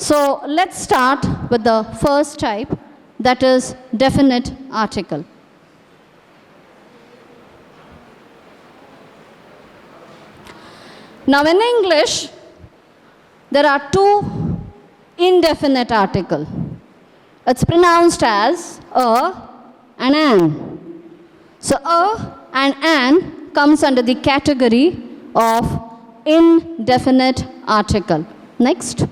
So let's start with the first type, that is definite article. Now in English, there are two indefinite article. It's pronounced as a and an. So a and an comes under the category of indefinite article. Next.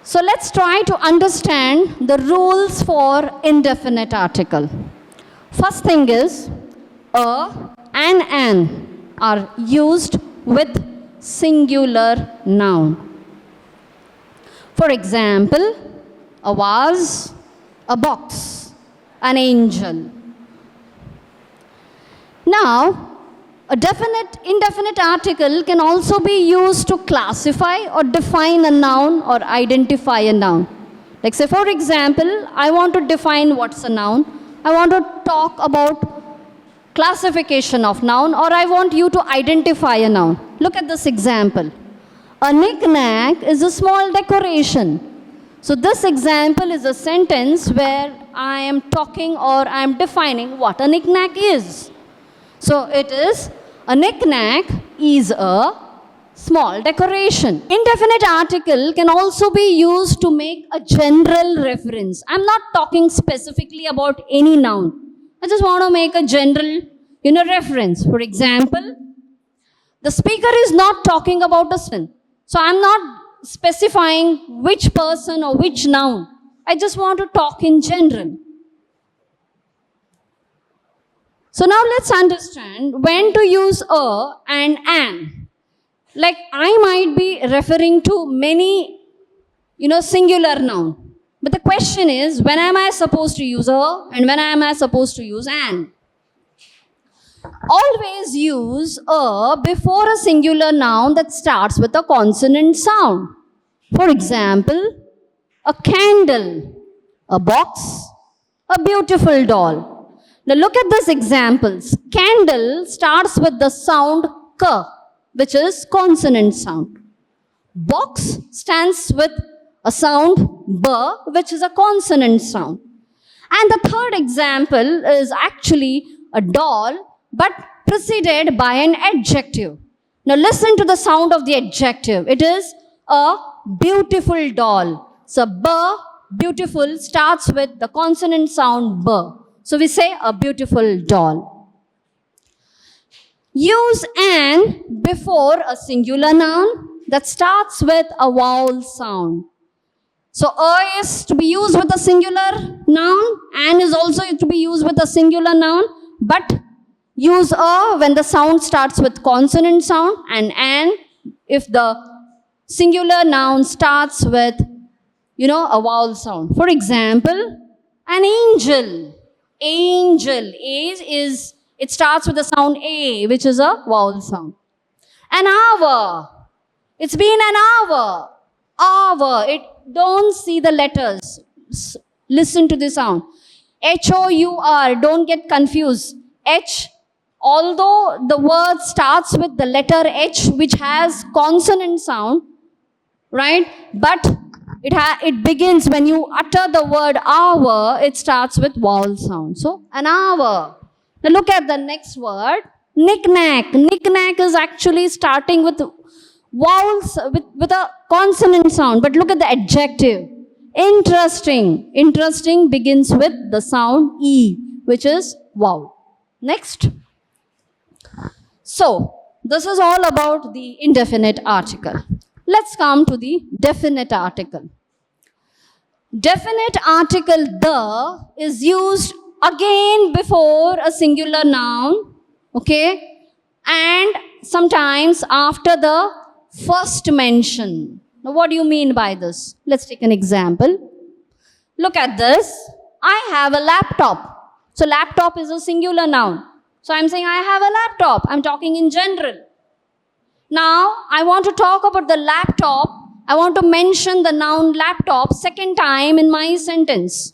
So let's try to understand the rules for indefinite article. First thing is, a and an are used with singular noun. For example, a vase, a box, an angel. Now, a definite, indefinite article can also be used to classify or define a noun or identify a noun. Like say, for example, I want to define what's a noun. I want to talk about classification of noun, or I want you to identify a noun. Look at this example. A knick-knack is a small decoration. So this example is a sentence where I am talking or I am defining what a knick-knack is. So it is, a knick-knack is a small decoration. Indefinite article can also be used to make a general reference. I'm not talking specifically about any noun. I just want to make a general, reference. For example, the speaker is not talking about a person. So I'm not specifying which person or which noun. I just want to talk in general. So now let's understand when to use a and an. Like I might be referring to many, singular noun. But the question is, when am I supposed to use a and when am I supposed to use an? Always use a before a singular noun that starts with a consonant sound. For example, a candle, a box, a beautiful doll. Now look at these examples. Candle starts with the sound k, which is consonant sound. Box stands with a sound b, which is a consonant sound. And the third example is actually a doll, but preceded by an adjective. Now listen to the sound of the adjective. It is a beautiful doll. So b, beautiful, starts with the consonant sound b. So we say a beautiful doll. Use an before a singular noun that starts with a vowel sound. So a is to be used with a singular noun, an is also to be used with a singular noun, but use a when the sound starts with consonant sound, and an if the singular noun starts with, a vowel sound. For example, an angel. Angel, it starts with the sound a, which is a vowel sound. An hour. It's been an hour. Hour. Don't see the letters. Listen to the sound. H-O-U-R. Don't get confused. H, although the word starts with the letter H, which has consonant sound, right? But it begins, when you utter the word hour, it starts with vowel sound. So, an hour. Now look at the next word, knick-knack. Knick-knack is actually starting with vowels, with a consonant sound. But look at the adjective. Interesting. Interesting begins with the sound E, which is vowel. Next. So, this is all about the indefinite article. Let's come to the definite article. Definite article the is used again before a singular noun, okay, and sometimes after the first mention. Now what do you mean by this? Let's take an example. Look at this. I have a laptop. So laptop is a singular noun. So I'm saying I have a laptop. I'm talking in general. Now, I want to talk about the laptop. I want to mention the noun laptop second time in my sentence.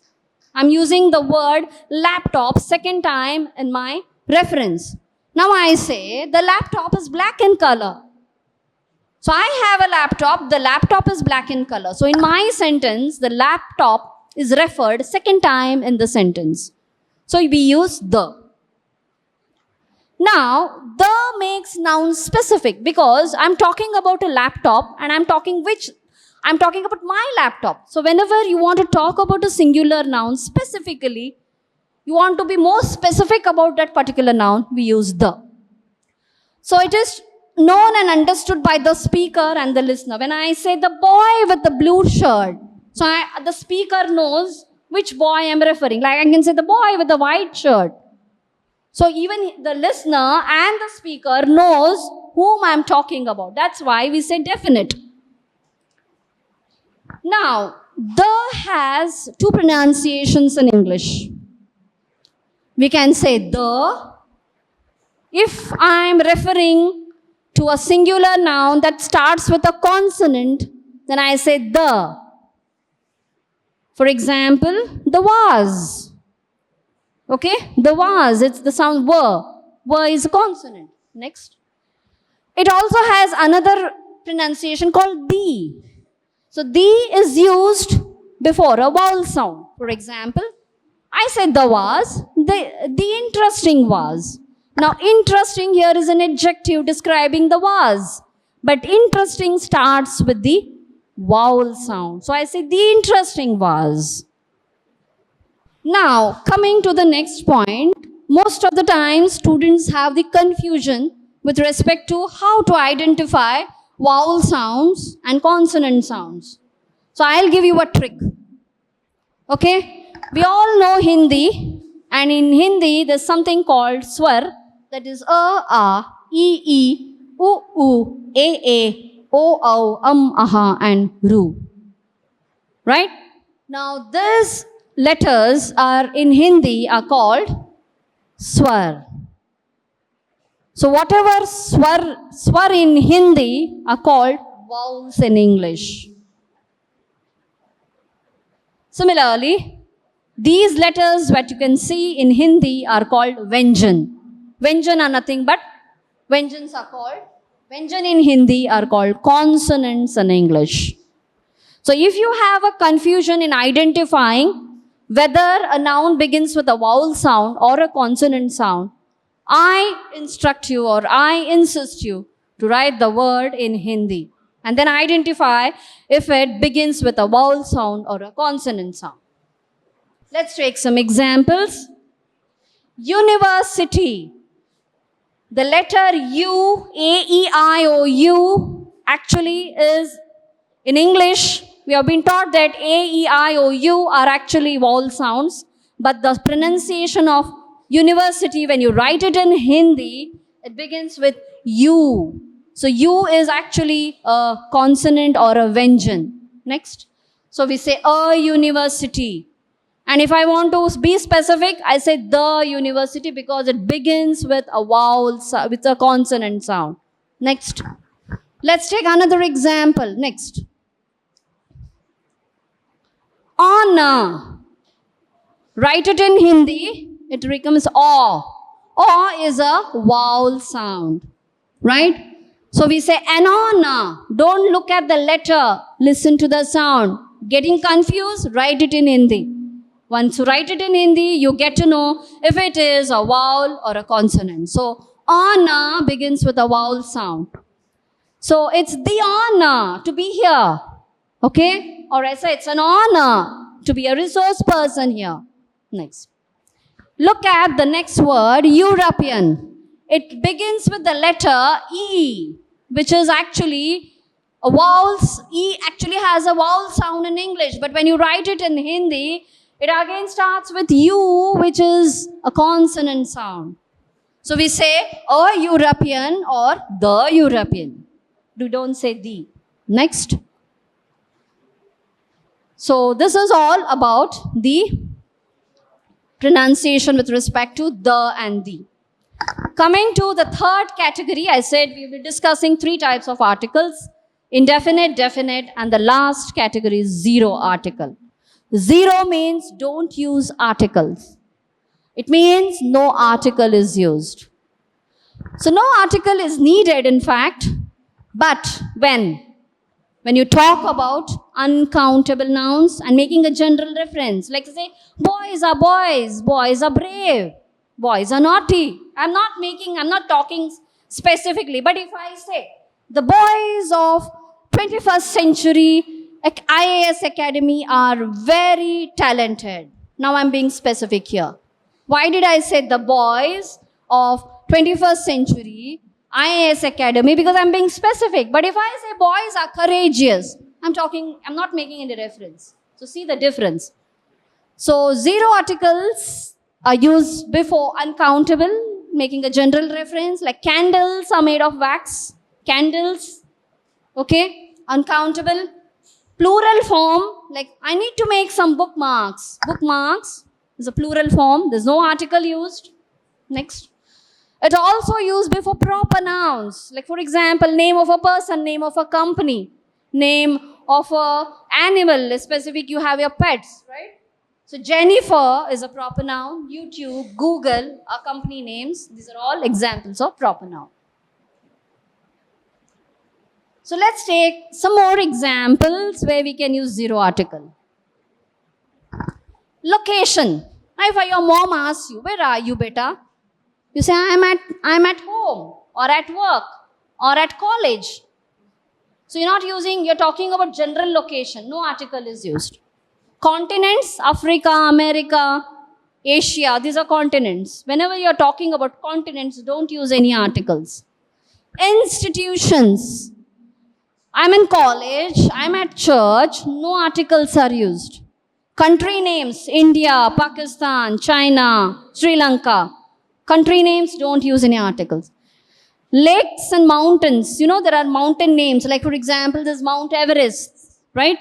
I'm using the word laptop second time in my reference. Now I say the laptop is black in color. So I have a laptop. The laptop is black in color. So in my sentence, the laptop is referred second time in the sentence. So we use the. Now, the makes noun specific because I'm talking about a laptop and I'm talking about my laptop. So whenever you want to talk about a singular noun specifically, you want to be more specific about that particular noun, we use the. So it is known and understood by the speaker and the listener. When I say the boy with the blue shirt, so the speaker knows which boy I'm referring. Like I can say the boy with the white shirt. So even the listener and the speaker knows whom I'm talking about. That's why we say definite. Now, the has two pronunciations in English. We can say the if I'm referring to a singular noun that starts with a consonant, then I say the. For example, the vase. Okay, the vase, it's the sound w. W is a consonant. Next. It also has another pronunciation called the. So the is used before a vowel sound. For example, I said the vase, the interesting vase. Now, interesting here is an adjective describing the vase. But interesting starts with the vowel sound. So I say the interesting vase. Now, coming to the next point, most of the time students have the confusion with respect to how to identify vowel sounds and consonant sounds. So I'll give you a trick. Okay? We all know Hindi, and in Hindi there's something called swar, that is a, e, u, a, o, aha, and ru. Right? Now these letters are in Hindi are called swar. So whatever swar in Hindi are called vowels in English. Similarly, these letters that you can see in Hindi are called Vyanjan. Vyanjan are nothing but Vyanjans in Hindi are called consonants in English. So if you have a confusion in identifying whether a noun begins with a vowel sound or a consonant sound, I instruct you or I insist you to write the word in Hindi and then identify if it begins with a vowel sound or a consonant sound. Let's take some examples. University. The letter U, A, E, I, O, U actually is, in English, we have been taught that A, E, I, O, U are actually vowel sounds, but the pronunciation of university, when you write it in Hindi, it begins with U. So U is actually a consonant or a vyanjan. Next. So we say a university. And if I want to be specific, I say the university because it begins with a vowel, with a consonant sound. Next. Let's take another example. Next. Honor. Write it in Hindi, it becomes aw. Aw is a vowel sound, right? So we say an honor. Don't look at the letter, listen to the sound. Getting confused, write it in Hindi. Once you write it in Hindi, you get to know if it is a vowel or a consonant. So honor begins with a vowel sound. So it's the honor to be here, okay? Or I say it's an honor to be a resource person here. Next. Look at the next word, European. It begins with the letter E, which is actually a vowel. E actually has a vowel sound in English, but when you write it in Hindi, it again starts with U, which is a consonant sound. So we say a European or the European. We don't say the. Next. So this is all about the pronunciation with respect to the and the. Coming to the third category, I said we will be discussing three types of articles: indefinite, definite, and the last category is zero article. Zero means don't use articles. It means no article is used. So no article is needed, in fact, But when you talk about uncountable nouns and making a general reference, like say, boys are boys, boys are brave, boys are naughty. I'm not talking specifically, but if I say, the boys of 21st century IAS Academy are very talented. Now I'm being specific here. Why did I say the boys of 21st century IAS Academy? Because I'm being specific. But if I say boys are courageous, I'm not making any reference. So see the difference. So zero articles are used before uncountable, making a general reference, like candles are made of wax. Candles, okay, uncountable. Plural form, like I need to make some bookmarks. Bookmarks is a plural form. There's no article used. Next. It also used before proper nouns. Like for example, name of a person, name of a company, name of a animal, specific you have your pets, right? So Jennifer is a proper noun. YouTube, Google are company names. These are all examples of proper noun. So let's take some more examples where we can use zero article. Location. If your mom asks you, where are you, beta? You say, I'm at home, or at work, or at college. So you're talking about general location. No article is used. Continents, Africa, America, Asia, these are continents. Whenever you're talking about continents, don't use any articles. Institutions. I'm in college, I'm at church, no articles are used. Country names, India, Pakistan, China, Sri Lanka. Country names, don't use any articles. Lakes and mountains, there are mountain names, like for example, there's Mount Everest, right?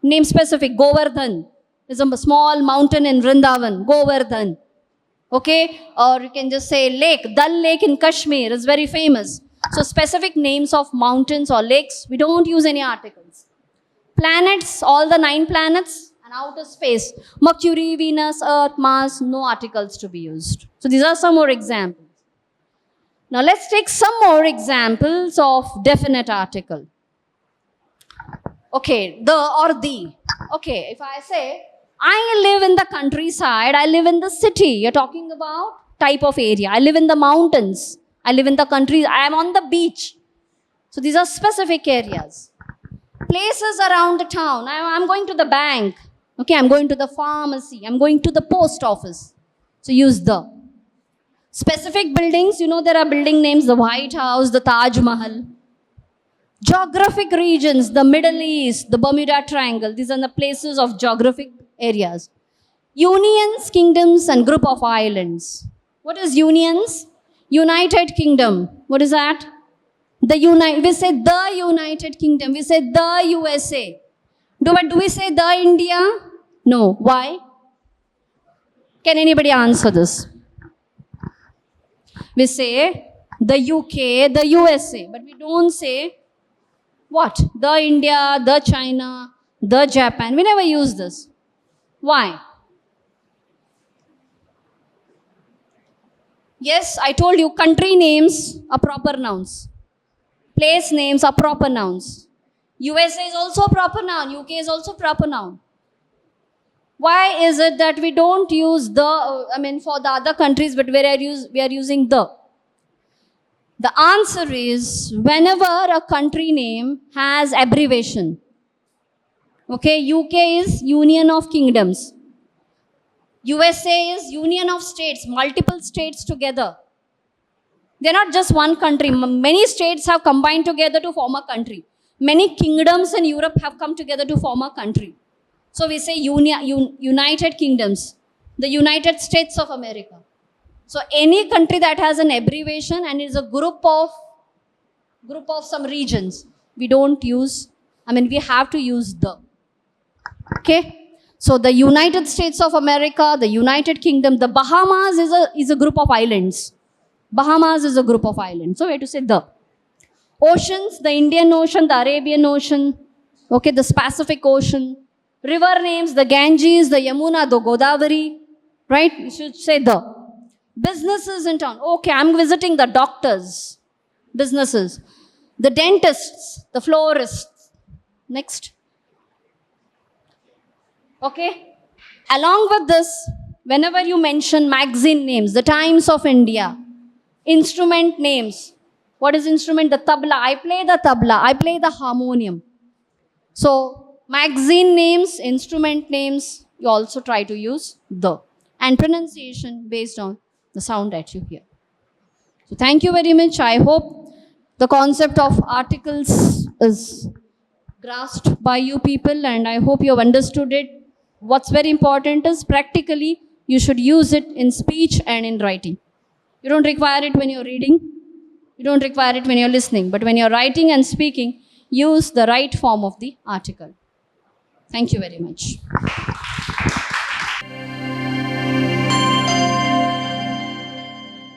Name specific, Govardhan. There's a small mountain in Vrindavan, Govardhan. Okay? Or you can just say lake, Dal Lake in Kashmir is very famous. So specific names of mountains or lakes, we don't use any articles. Planets, all the 9 planets and outer space, Mercury, Venus, Earth, Mars, no articles to be used. So these are some more examples. Now let's take some more examples of definite article. Okay, the or the. Okay, if I say, I live in the countryside, I live in the city. You're talking about type of area. I live in the mountains. I live in the country, I am on the beach. So these are specific areas. Places around the town. I'm going to the bank. Okay, I'm going to the pharmacy. I'm going to the post office. So use the. Specific buildings, there are building names, the White House, the Taj Mahal. Geographic regions, the Middle East, the Bermuda Triangle. These are the places of geographic areas. Unions, kingdoms, and group of islands. What is unions? United Kingdom. What is that? We say the United Kingdom. We say the USA. Do we say the India? No. Why? Can anybody answer this? We say the UK, the USA. But we don't say what? The India, the China, the Japan. We never use this. Why? Yes, I told you country names are proper nouns. Place names are proper nouns. USA is also a proper noun. UK is also proper noun. Why is it that we don't use the, for the other countries, but we are using the? The answer is whenever a country name has abbreviation. Okay, UK is Union of Kingdoms. USA is Union of States, multiple states together. They're not just one country. Many states have combined together to form a country. Many kingdoms in Europe have come together to form a country. So we say United Kingdoms, the United States of America. So any country that has an abbreviation and is a group of some regions, we don't use, we have to use the. Okay? So the United States of America, the United Kingdom, the Bahamas is a group of islands. Bahamas is a group of islands. So we have to say the. Oceans, the Indian Ocean, the Arabian Ocean, okay, the Pacific Ocean. River names, the Ganges, the Yamuna, the Godavari, right? You should say the. Businesses in town. Okay, I'm visiting the doctors. Businesses. the dentists, the florists. Next. Okay. Along with this, whenever you mention magazine names, the Times of India, instrument names. What is instrument? The tabla. I play the tabla. I play the harmonium. So, magazine names, instrument names, you also try to use the. And pronunciation based on the sound that you hear. So, thank you very much. I hope the concept of articles is grasped by you people, and I hope you have understood it. What's very important is practically you should use it in speech and in writing. You don't require it when you're reading. You don't require it when you're listening. But when you're writing and speaking, use the right form of the article. Thank you very much.